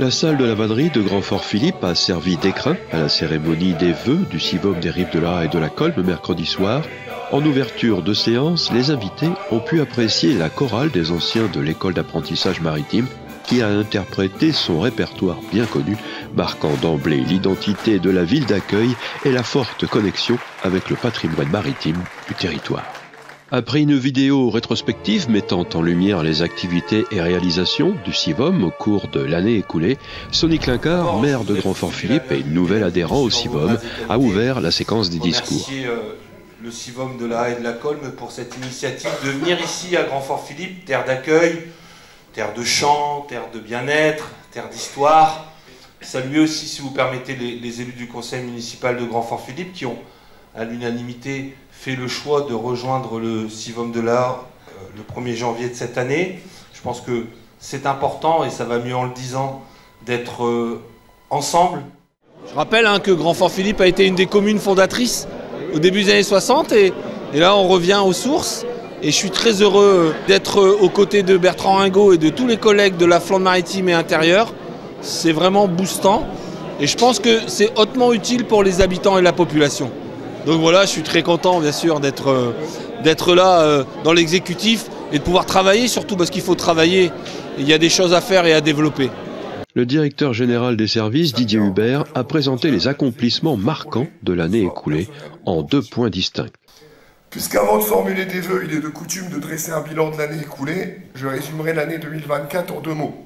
La salle de la vannerie de Grand-Fort-Philippe a servi d'écrin à la cérémonie des vœux du Civom des Rives de l'Aa et de la Colme mercredi soir. En ouverture de séance, les invités ont pu apprécier la chorale des anciens de l'école d'apprentissage maritime qui a interprété son répertoire bien connu, marquant d'emblée l'identité de la ville d'accueil et la forte connexion avec le patrimoine maritime du territoire. Après une vidéo rétrospective mettant en lumière les activités et réalisations du Civom au cours de l'année écoulée, Sonny Clincard, maire de Grand-Fort-Philippe et nouvel adhérent au Civom, a ouvert la séquence des discours. Le Civom de l'Aa et de la Colme pour cette initiative de venir ici à Grand-Fort-Philippe, terre d'accueil, terre de chant, terre de bien-être, terre d'histoire. Saluer aussi, si vous permettez, les élus du conseil municipal de Grand-Fort-Philippe qui ont à l'unanimité fait le choix de rejoindre le Civom de l'Aa le 1er janvier de cette année. Je pense que c'est important, et ça va mieux en le disant, d'être ensemble. Je rappelle que Grand-Fort-Philippe a été une des communes fondatrices au début des années 60, et là on revient aux sources. Et je suis très heureux d'être aux côtés de Bertrand Ringot et de tous les collègues de la Flandre maritime et intérieure. C'est vraiment boostant, et je pense que c'est hautement utile pour les habitants et la population. Donc voilà, je suis très content bien sûr d'être là dans l'exécutif et de pouvoir travailler, surtout parce qu'il faut travailler. Il y a des choses à faire et à développer. Le directeur général des services, Didier Hubert, a présenté les accomplissements marquants de l'année écoulée en 2 points distincts. Puisqu'avant de formuler des vœux, il est de coutume de dresser un bilan de l'année écoulée, je résumerai l'année 2024 en 2 mots.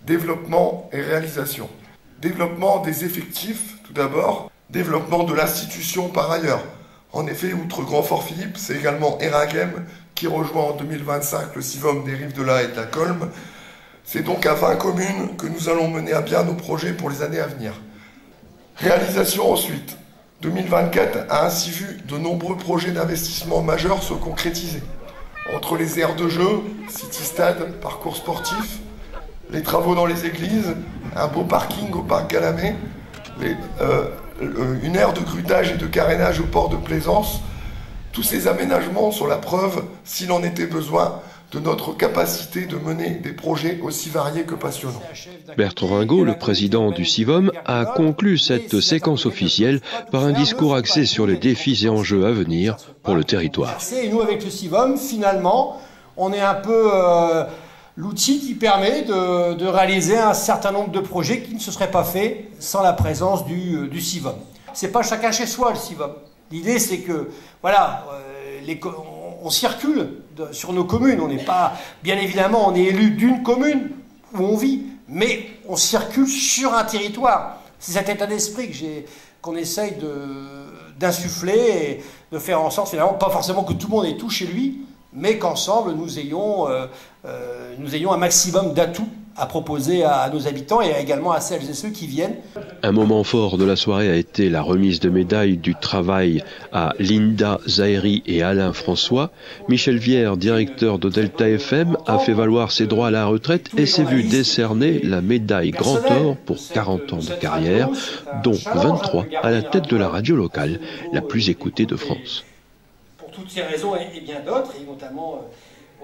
Développement et réalisation. Développement des effectifs, tout d'abord. Développement de l'institution par ailleurs. En effet, outre Grand-Fort-Philippe, c'est également Eraghem qui rejoint en 2025 le Civom des Rives de l'Aa et de la Colme. C'est donc à 20 communes que nous allons mener à bien nos projets pour les années à venir. Réalisation ensuite. 2024 a ainsi vu de nombreux projets d'investissement majeurs se concrétiser. Entre les aires de jeu, city-stade, parcours sportifs, les travaux dans les églises, un beau parking au parc Galamé, une aire de grutage et de carénage au port de Plaisance, tous ces aménagements sont la preuve, s'il en était besoin, de notre capacité de mener des projets aussi variés que passionnants. Bertrand Ringot, le président du Civom, a conclu cette séquence officielle par un discours axé sur les défis et enjeux à venir pour le territoire. Et nous, avec le Civom, finalement, on est un peu l'outil qui permet de réaliser un certain nombre de projets qui ne se seraient pas faits sans la présence du Civom. C'est pas chacun chez soi, le Civom. L'idée, c'est que, voilà, on circule sur nos communes. On n'est pas, bien évidemment, on est élu d'une commune où on vit, mais on circule sur un territoire. C'est cet état d'esprit qu'on essaye d'insuffler et de faire en sorte, finalement, pas forcément que tout le monde ait tout chez lui, mais qu'ensemble, nous ayons un maximum d'atouts à proposer à nos habitants et également à celles et ceux qui viennent. Un moment fort de la soirée a été la remise de médailles du travail à Linda Zaheri et Alain François. Michel Vière, directeur de Delta FM, a fait valoir ses droits à la retraite et s'est vu décerner la médaille Grand Or pour 40 ans de carrière, dont 23 à la tête de la radio locale, la plus écoutée de France. Pour toutes ces raisons et bien d'autres, et notamment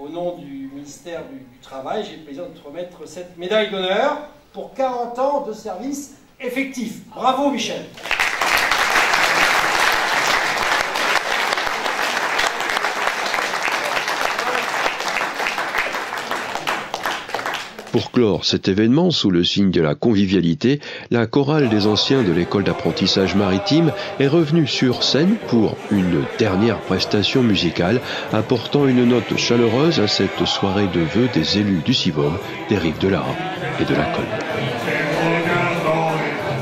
au nom du ministère du Travail, j'ai le plaisir de te remettre cette médaille d'honneur pour 40 ans de service effectif. Bravo Michel. Pour clore cet événement, sous le signe de la convivialité, la chorale des anciens de l'école d'apprentissage maritime est revenue sur scène pour une dernière prestation musicale, apportant une note chaleureuse à cette soirée de vœux des élus du Civom, des Rives de l'Aa et de la Colme.